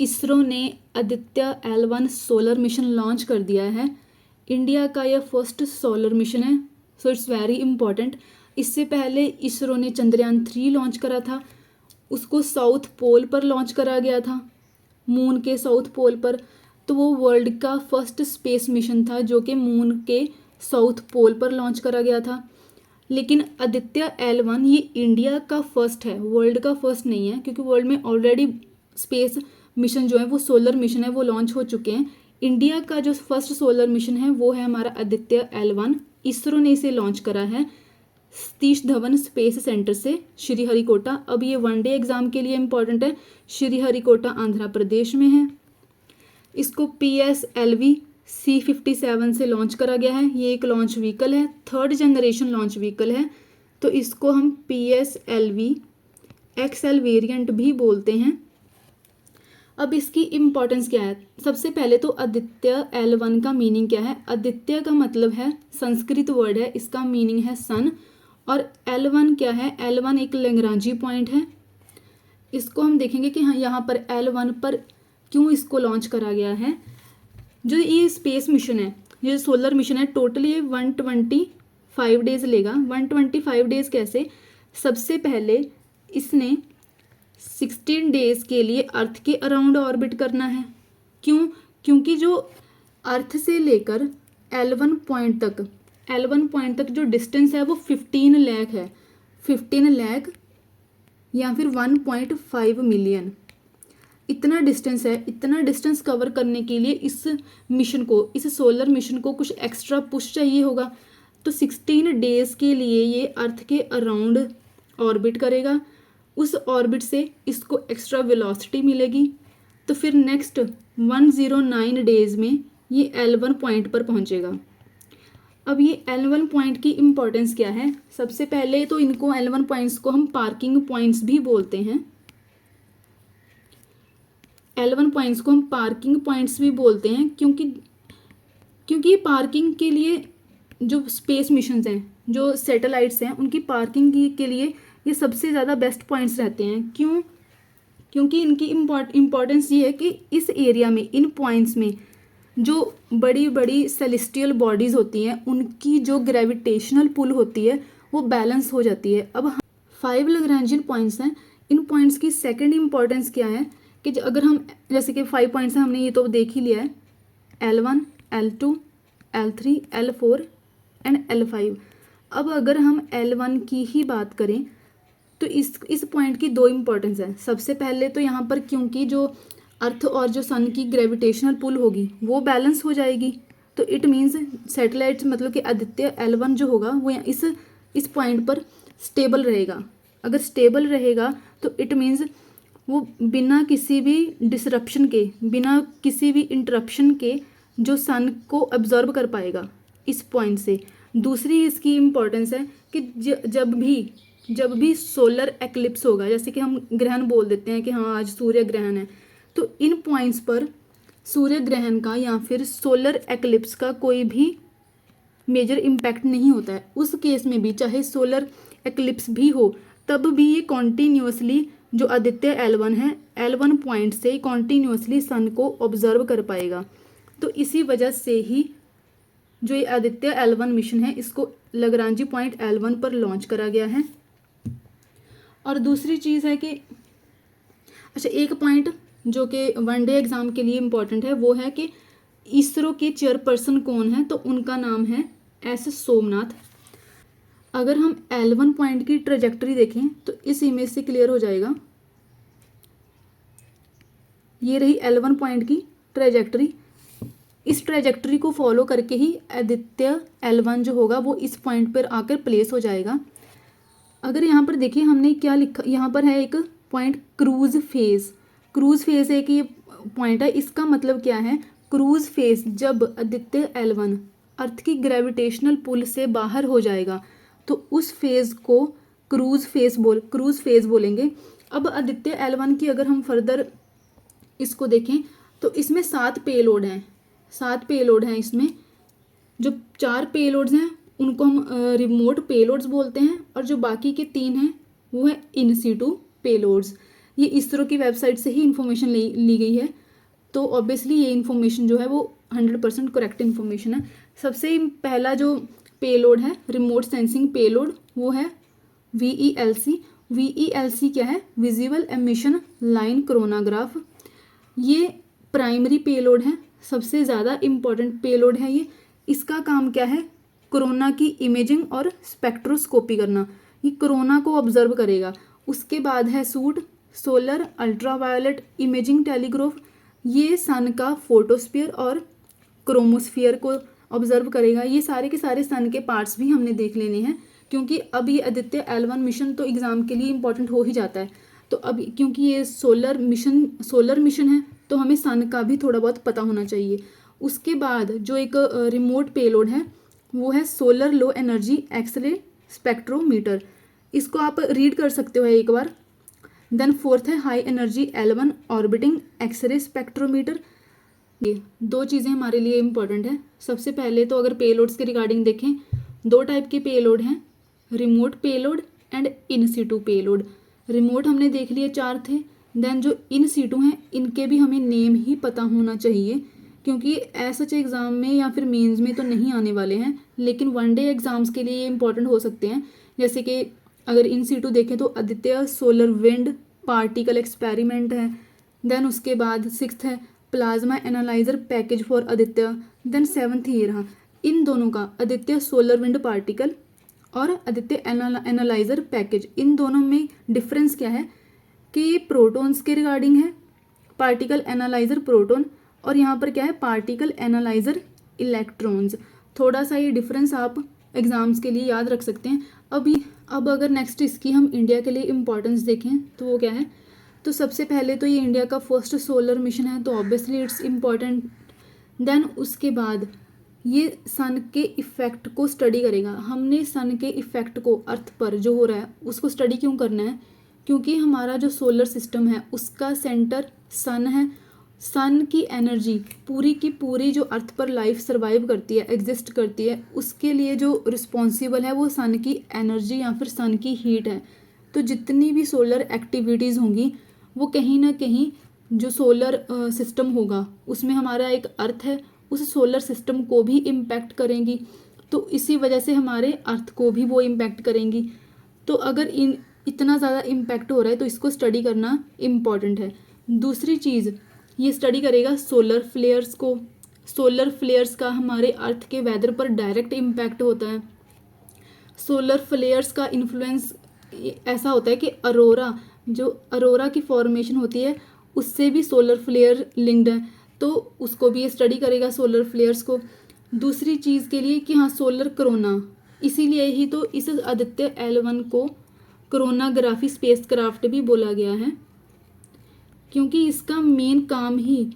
इसरो ने Aditya L1 solar mission launch कर दिया है। इंडिया का यह फर्स्ट सोलर मिशन है, सो इट्स वेरी इम्पॉर्टेंट। इससे पहले इसरो ने चंद्रयान 3 लॉन्च करा था, उसको साउथ पोल पर लॉन्च करा गया था, मून के साउथ पोल पर। तो वो वर्ल्ड का फर्स्ट स्पेस मिशन था जो कि मून के साउथ पोल पर लॉन्च करा गया था। लेकिन आदित्य L1 ये इंडिया का फर्स्ट है, वर्ल्ड का फर्स्ट नहीं है, क्योंकि वर्ल्ड में ऑलरेडी स्पेस मिशन जो है वो सोलर मिशन है वो लॉन्च हो चुके हैं। इंडिया का जो फर्स्ट सोलर मिशन है वो है हमारा आदित्य L1। इसरो ने इसे लॉन्च करा है सतीश धवन स्पेस सेंटर से श्रीहरिकोटा। अब ये वनडे एग्जाम के लिए इम्पॉर्टेंट है, श्रीहरिकोटा आंध्र प्रदेश में है। इसको PSLV C57 से लॉन्च करा गया है। ये एक लॉन्च व्हीकल है, थर्ड जनरेशन लॉन्च व्हीकल है, तो इसको हम PSLV XL वेरिएंट भी बोलते हैं। अब इसकी इम्पोर्टेंस क्या है? सबसे पहले तो आदित्य L1 का मीनिंग क्या है? आदित्य का मतलब है, संस्कृत वर्ड है, इसका मीनिंग है सन। और L1 क्या है? L1 एक लैग्रांजी पॉइंट है। इसको हम देखेंगे कि हाँ यहाँ पर L1 पर क्यों इसको लॉन्च करा गया है। जो ये स्पेस मिशन है, ये सोलर मिशन है, टोटली ये 125 डेज लेगा। 125 डेज कैसे? सबसे पहले इसने 16 डेज के लिए अर्थ के अराउंड ऑर्बिट करना है। क्यों? क्योंकि जो अर्थ से लेकर L1 पॉइंट तक जो डिस्टेंस है वो 15 लाख है। 15 लाख या फिर 1.5 मिलियन, इतना डिस्टेंस है। इतना डिस्टेंस कवर करने के लिए इस मिशन को, इस सोलर मिशन को कुछ एक्स्ट्रा पुश चाहिए होगा। तो 16 डेज के लिए ये अर्थ के अराउंड ऑर्बिट करेगा। उस ऑर्बिट से इसको एक्स्ट्रा वेलोसिटी मिलेगी। तो फिर नेक्स्ट 109 डेज में ये L1 पॉइंट पर पहुंचेगा। अब ये L1 पॉइंट की इम्पोर्टेंस क्या है? सबसे पहले तो इनको L1 पॉइंट्स को हम पार्किंग पॉइंट्स भी बोलते हैं। L1 पॉइंट्स को हम पार्किंग पॉइंट्स भी बोलते हैं क्योंकि पार्किंग के लिए जो स्पेस मिशंस हैं, जो सैटेलाइट्स हैं, उनकी पार्किंग के लिए ये सबसे ज़्यादा बेस्ट पॉइंट्स रहते हैं। क्यों? क्योंकि इनकी इम्पोर्टेंस ये है कि इस एरिया में, इन पॉइंट्स में जो बड़ी बड़ी सेलेस्टियल बॉडीज़ होती हैं, उनकी जो ग्रेविटेशनल पुल होती है वो बैलेंस हो जाती है। अब 5 लैग्रांजियन पॉइंट्स हैं। इन पॉइंट्स की सेकंड इम्पॉर्टेंस क्या है कि अगर हम, जैसे कि 5 पॉइंट्स हैं, हमने ये तो देख ही लिया है, L1, L2, L3, L4 and L5। अब अगर हम L1 की ही बात करें तो इस पॉइंट की 2 इम्पॉर्टेंस है। सबसे पहले तो यहाँ पर क्योंकि जो अर्थ और जो सन की ग्रेविटेशनल पुल होगी वो बैलेंस हो जाएगी, तो इट मीन्स सैटेलाइट, मतलब कि आदित्य L1 जो होगा वो इस पॉइंट पर स्टेबल रहेगा। अगर स्टेबल रहेगा तो इट मीन्स वो बिना किसी भी डिसरप्शन के, बिना किसी भी इंटरप्शन के जो सन को अब्जॉर्ब कर पाएगा इस पॉइंट से। दूसरी इसकी इम्पोर्टेंस है कि जब भी सोलर एक्लिप्स होगा, जैसे कि हम ग्रहण बोल देते हैं कि हाँ आज सूर्य ग्रहण है, तो इन पॉइंट्स पर सूर्य ग्रहण का या फिर सोलर एक्लिप्स का कोई भी मेजर इम्पैक्ट नहीं होता है। उस केस में भी, चाहे सोलर एक्लिप्स भी हो, तब भी ये कॉन्टीन्यूसली जो आदित्य L1 है, L1 पॉइंट से कॉन्टीन्यूसली सन को ऑब्जर्व कर पाएगा। तो इसी वजह से ही जो ये आदित्य L1 मिशन है, इसको लैग्रांजी पॉइंट L1 पर लॉन्च करा गया है। और दूसरी चीज़ है कि अच्छा, एक पॉइंट जो कि वनडे एग्ज़ाम के लिए इम्पॉर्टेंट है वो है कि इसरो के चेयरपर्सन कौन है, तो उनका नाम है S सोमनाथ। अगर हम L1 पॉइंट की ट्रेजेक्टरी देखें तो इस इमेज से क्लियर हो जाएगा। ये रही L1 पॉइंट की ट्रेजेक्टरी। इस ट्रेजेक्टरी को फॉलो करके ही आदित्य L1 जो होगा वो इस पॉइंट पर आकर प्लेस हो जाएगा। अगर यहाँ पर देखिए हमने क्या लिखा, यहाँ पर है एक point cruise phase. Cruise phase एक ये पॉइंट है। इसका मतलब क्या है? क्रूज फेज, जब आदित्य L1 अर्थ की ग्रेविटेशनल पुल से बाहर हो जाएगा तो उस फेज को क्रूज फेज बोलेंगे। अब आदित्य L1 की अगर हम फर्दर इसको देखें तो इसमें 7 पेलोड हैं। 7 पेलोड हैं इसमें। जो 4 पेलोड्स हैं उनको हम रिमोट पेलोड्स बोलते हैं, और जो बाकी के 3 हैं वो है इन सीटू पेलोड्स। ये इसरो की वेबसाइट से ही इन्फॉर्मेशन ली गई है, तो ऑब्वियसली ये इन्फॉर्मेशन जो है वो 100% करेक्ट इन्फॉर्मेशन है। सबसे पहला जो पेलोड है रिमोट सेंसिंग पेलोड, वो है VELC। VELC क्या है? Visible emission line coronagraph. ये प्राइमरी पेलोड है, सबसे ज़्यादा इम्पॉर्टेंट पेलोड है ये। इसका काम क्या है? कोरोना की इमेजिंग और स्पेक्ट्रोस्कोपी करना। ये कोरोना को ऑब्जर्व करेगा। उसके बाद है suit solar ultraviolet imaging telegraph. ये सन का फोटोस्फीयर और क्रोमोस्फीयर को ऑब्जर्व करेगा। ये सारे के सारे सन के पार्ट्स भी हमने देख लेने हैं, क्योंकि अब ये आदित्य L1 मिशन तो एग्ज़ाम के लिए इम्पॉर्टेंट हो ही जाता है। तो अब क्योंकि ये सोलर मिशन है, तो हमें सन का भी थोड़ा बहुत पता होना चाहिए। उसके बाद जो एक रिमोट पेलोड है वो है solar low energy x ray spectrometer. इसको आप रीड कर सकते हो एक बार। देन फोर्थ है high energy L1 orbiting x ray spectrometer. ये दो चीज़ें हमारे लिए इम्पॉर्टेंट है। सबसे पहले तो अगर पेलोड्स के रिगार्डिंग देखें, दो टाइप के पेलोड हैं, remote payload and in situ payload. Remote हमने देख लिए 4 थे। देन जो इन सीटू हैं इनके भी हमें नेम ही पता होना चाहिए, क्योंकि एसएच एग्ज़ाम में या फिर मेंस में तो नहीं आने वाले हैं, लेकिन वनडे एग्ज़ाम्स के लिए ये इंपॉर्टेंट हो सकते हैं। जैसे कि अगर इन सीटू देखें तो Aditya solar wind particle experiment है। देन उसके बाद 6th है plasma analyser package for Aditya. Then 7th ये रहा, इन दोनों का आदित्य सोलर विंड पार्टिकल और आदित्य एनालाइजर पैकेज, इन दोनों में डिफरेंस क्या है कि ये प्रोटॉन्स के रिगार्डिंग है, पार्टिकल एनालाइजर प्रोटॉन, और यहाँ पर क्या है पार्टिकल एनालाइजर इलेक्ट्रॉन्स। थोड़ा सा ये डिफरेंस आप एग्ज़ाम्स के लिए याद रख सकते हैं। अब अगर नेक्स्ट इसकी हम इंडिया के लिए इम्पोर्टेंस देखें तो वो क्या है, तो सबसे पहले तो ये इंडिया का फर्स्ट सोलर मिशन है, तो ऑब्वियसली इट्स इम्पॉर्टेंट। देन उसके बाद ये सन के इफ़ेक्ट को स्टडी करेगा। हमने सन के इफ़ेक्ट को अर्थ पर जो हो रहा है उसको स्टडी क्यों करना है? क्योंकि हमारा जो सोलर सिस्टम है उसका सेंटर सन है। सन की एनर्जी पूरी की पूरी जो अर्थ पर लाइफ सर्वाइव करती है, एग्जिस्ट करती है, उसके लिए जो रिस्पॉन्सिबल है वो सन की एनर्जी या फिर सन की हीट है। तो जितनी भी सोलर एक्टिविटीज़ होंगी वो कहीं ना कहीं जो सोलर सिस्टम होगा उसमें हमारा एक अर्थ है, उस सोलर सिस्टम को भी इम्पैक्ट करेंगी। तो इसी वजह से हमारे अर्थ को भी वो इम्पैक्ट करेंगी। तो अगर इतना ज़्यादा इम्पैक्ट हो रहा है तो इसको स्टडी करना इम्पॉर्टेंट है। दूसरी चीज़ ये स्टडी करेगा सोलर फ्लेयर्स को। सोलर फ्लेयर्स का हमारे अर्थ के वेदर पर डायरेक्ट इम्पैक्ट होता है। सोलर फ्लेयर्स का इन्फ्लुएंस ऐसा होता है कि अरोरा की फॉर्मेशन होती है उससे भी सोलर फ्लेयर लिंक्ड है, तो उसको भी ये स्टडी करेगा सोलर फ्लेयर्स को। दूसरी चीज़ के लिए कि हाँ सोलर कोरोना, इसीलिए ही तो इस आदित्य L1 को कोरोनाग्राफी स्पेसक्राफ्ट भी बोला गया है, क्योंकि इसका मेन काम ही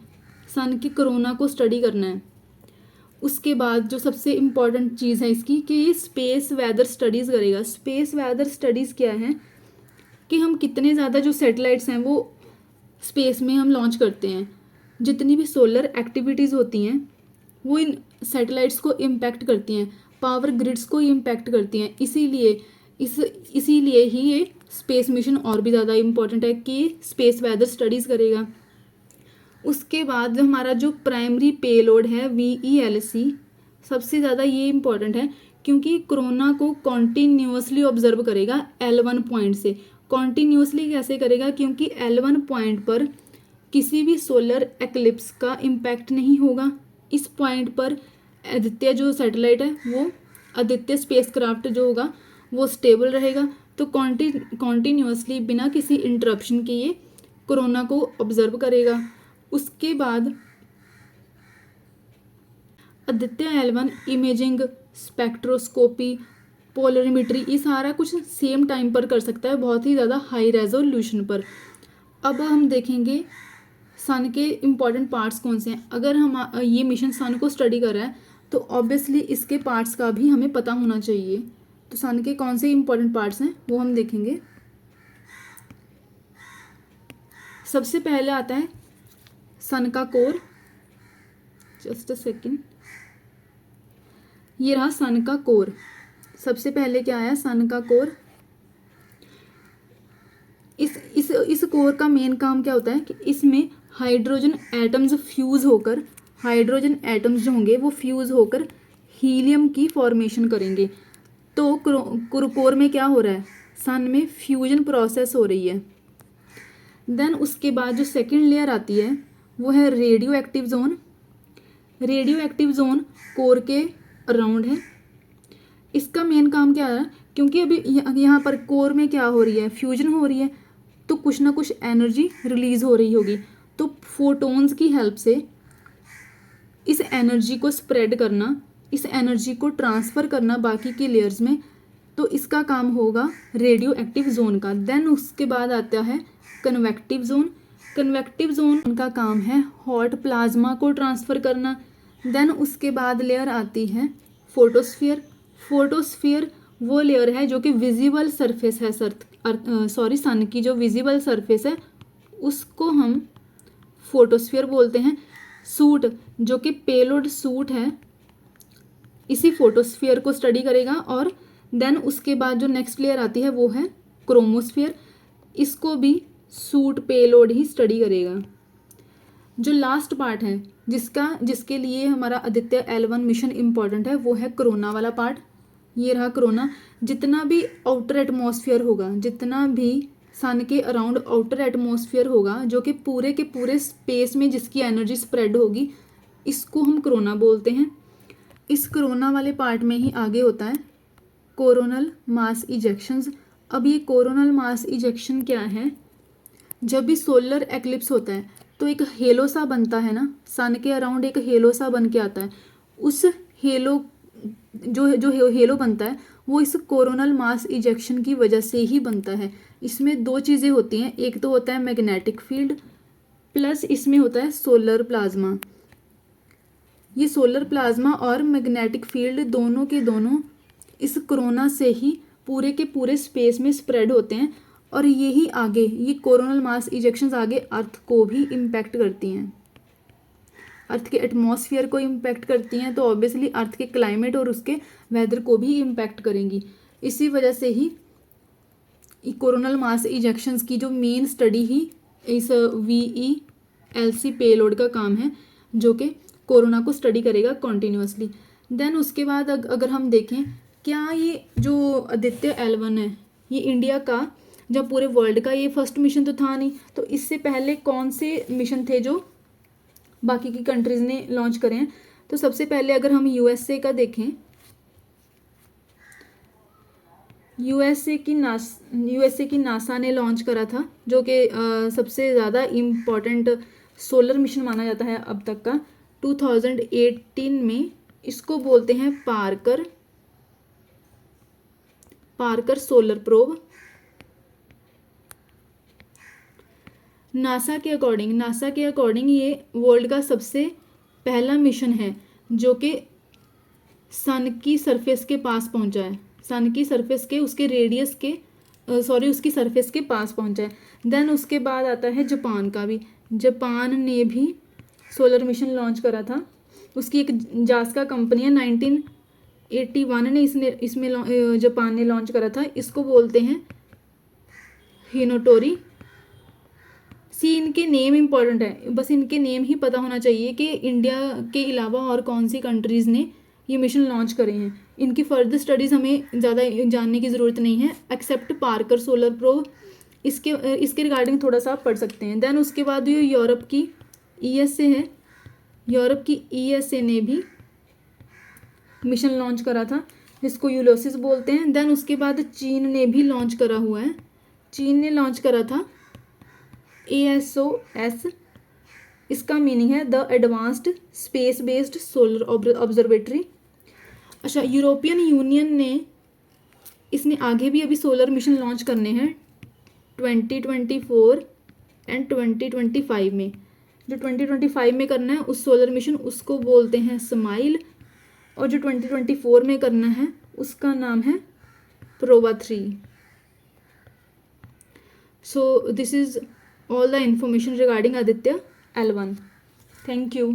सन के कोरोना को स्टडी करना है। उसके बाद जो सबसे इम्पॉर्टेंट चीज़ है इसकी कि ये स्पेस वेदर स्टडीज़ करेगा। स्पेस वेदर स्टडीज़ क्या है कि हम कितने ज़्यादा जो सैटेलाइट्स हैं वो स्पेस में हम लॉन्च करते हैं, जितनी भी सोलर एक्टिविटीज़ होती हैं वो इन सैटेलाइट्स को इम्पैक्ट करती हैं, पावर ग्रिड्स को इम्पैक्ट करती हैं। इसीलिए ही ये स्पेस मिशन और भी ज़्यादा इम्पॉर्टेंट है कि स्पेस वेदर स्टडीज़ करेगा। उसके बाद हमारा जो प्राइमरी पेलोड है VELC, सबसे ज़्यादा ये इम्पॉर्टेंट है क्योंकि कोरोना को कॉन्टीन्यूसली ऑब्जर्व करेगा L1 पॉइंट से। कॉन्टीन्यूसली कैसे करेगा? क्योंकि L1 पॉइंट पर किसी भी सोलर एक्लिप्स का इम्पैक्ट नहीं होगा। इस पॉइंट पर आदित्य जो सैटेलाइट है वो आदित्य स्पेसक्राफ्ट जो होगा वो स्टेबल रहेगा। तो कॉन्टीन्यूसली बिना किसी इंटरप्शन के ये कोरोना को ऑब्जर्व करेगा। उसके बाद आदित्य L1 इमेजिंग, स्पेक्ट्रोस्कोपी, पोलरीमीट्री, ये सारा कुछ सेम टाइम पर कर सकता है, बहुत ही ज़्यादा हाई रेजोल्यूशन पर। अब हम देखेंगे सन के इम्पॉर्टेंट पार्ट्स कौन से हैं। अगर हम ये मिशन सन को स्टडी कर रहा है तो ऑब्वियसली इसके पार्ट्स का भी हमें पता होना चाहिए। तो सन के कौन से इम्पॉर्टेंट पार्ट्स हैं वो हम देखेंगे। सबसे पहले आता है सन का कोर। जस्ट अ सेकेंड, ये रहा सन का कोर। सबसे पहले क्या आया? सन का कोर। इस इस कोर का मेन काम क्या होता है कि इसमें हाइड्रोजन एटम्स फ्यूज़ होकर, हाइड्रोजन एटम्स जो होंगे वो फ्यूज़ होकर हीलियम की फॉर्मेशन करेंगे। तो कोर में क्या हो रहा है, सन में फ्यूजन प्रोसेस हो रही है। देन उसके बाद जो सेकंड लेयर आती है वो है radio active zone. Radio active zone core के अराउंड है। इसका मेन काम क्या है, क्योंकि अभी यहाँ पर कोर में क्या हो रही है, फ्यूजन हो रही है, तो कुछ ना कुछ एनर्जी रिलीज़ हो रही होगी। तो फोटोन्स की हेल्प से इस एनर्जी को स्प्रेड करना, इस एनर्जी को ट्रांसफ़र करना बाकी की लेयर्स में, तो इसका काम होगा रेडियो एक्टिव जोन का। देन उसके बाद आता है कन्वेक्टिव जोन। कन्वेक्टिव जोन का काम है हॉट प्लाज्मा को ट्रांसफ़र करना। देन उसके बाद लेयर आती है फोटोस्फीयर। फोटोस्फीयर वो लेयर है जो कि विजिबल सरफेस है सन की जो विजिबल सरफेस है उसको हम फोटोस्फीयर बोलते हैं। सूट जो कि पेलोड सूट है इसी फोटोस्फीयर को स्टडी करेगा। और देन उसके बाद जो नेक्स्ट लेयर आती है वो है क्रोमोस्फीयर, इसको भी सूट पेलोड ही स्टडी करेगा। जो लास्ट पार्ट है जिसके लिए हमारा आदित्य L1 मिशन इम्पॉर्टेंट है वो है कोरोना वाला पार्ट। ये रहा कोरोना। जितना भी आउटर एटमॉस्फेयर होगा, जितना भी सन के अराउंड आउटर एटमॉस्फेयर होगा जो कि पूरे के पूरे स्पेस में जिसकी एनर्जी स्प्रेड होगी, इसको हम कोरोना बोलते हैं। इस कोरोना वाले पार्ट में ही आगे होता है कोरोनल मास इजेक्शंस। अब ये कोरोनल मास इजेक्शन क्या है, जब भी सोलर एक्लिप्स होता है तो एक हेलो सा बनता है ना, सन के अराउंड एक हेलो सा बन के आता है। उस हेलो जो हेलो बनता है वो इस कोरोनल मास इजेक्शन की वजह से ही बनता है। इसमें दो चीज़ें होती हैं, एक तो होता है मैग्नेटिक फील्ड प्लस इसमें होता है सोलर प्लाज्मा। ये सोलर प्लाज्मा और मैग्नेटिक फील्ड दोनों के दोनों इस कोरोना से ही पूरे के पूरे स्पेस में स्प्रेड होते हैं। और यही आगे ये कोरोनल मास इजेक्शंस आगे अर्थ को भी इम्पैक्ट करती हैं, अर्थ के एटमॉस्फेयर को इम्पैक्ट करती हैं, तो ऑब्वियसली अर्थ के क्लाइमेट और उसके वेदर को भी इम्पैक्ट करेंगी। इसी वजह से ही कोरोनल मास इजेक्शंस की जो मेन स्टडी ही इस VELC पेलोड का काम है जो कि कोरोना को स्टडी करेगा कॉन्टीन्यूसली। देन उसके बाद अगर हम देखें क्या ये जो आदित्य L1 है ये इंडिया का जब पूरे वर्ल्ड का ये फर्स्ट मिशन तो था नहीं, तो इससे पहले कौन से मिशन थे जो बाकी की कंट्रीज़ ने लॉन्च करे हैं। तो सबसे पहले अगर हम USA का देखें, USA की नासा ने लॉन्च करा था जो कि सबसे ज़्यादा इम्पॉर्टेंट सोलर मिशन माना जाता है अब तक का। 2018 में इसको बोलते हैं पार्कर सोलर प्रोब। नासा के अकॉर्डिंग ये वर्ल्ड का सबसे पहला मिशन है जो कि सन की सरफेस के पास पहुंचा है, सन की सरफेस के उसके रेडियस के उसकी सरफेस के पास पहुंचा है। देन उसके बाद आता है जापान का भी। जापान ने भी सोलर मिशन लॉन्च करा था, उसकी एक जास्का कंपनी है। 1981 ने इसमें जापान ने लॉन्च करा था। इसको बोलते हैं हिनोटोरी। इनके नेम इंपॉर्टेंट है, बस इनके नेम ही पता होना चाहिए कि इंडिया के अलावा और कौन सी कंट्रीज़ ने ये मिशन लॉन्च करे हैं। इनकी फर्दर स्टडीज़ हमें ज़्यादा जानने की ज़रूरत नहीं है एक्सेप्ट पार्कर सोलर प्रोब। इसके रिगार्डिंग थोड़ा सा आप पढ़ सकते हैं। देन उसके बाद ये यूरोप की ESA है, यूरोप की ESA ने भी मिशन लॉन्च करा था जिसको यूलोसिस बोलते हैं। देन उसके बाद चीन ने भी लॉन्च करा हुआ है, चीन ने लॉन्च करा था ASOS। इसका मीनिंग है the advanced space based solar observatory. अच्छा, यूरोपियन यूनियन ने इसने आगे भी अभी सोलर मिशन लॉन्च करने हैं 2024 एंड 2025 में। जो 2025 में करना है उस सोलर मिशन उसको बोलते हैं स्माइल, और जो 2024 में करना है उसका नाम है प्रोवा 3। So this is all the information regarding Aditya L1. Thank you.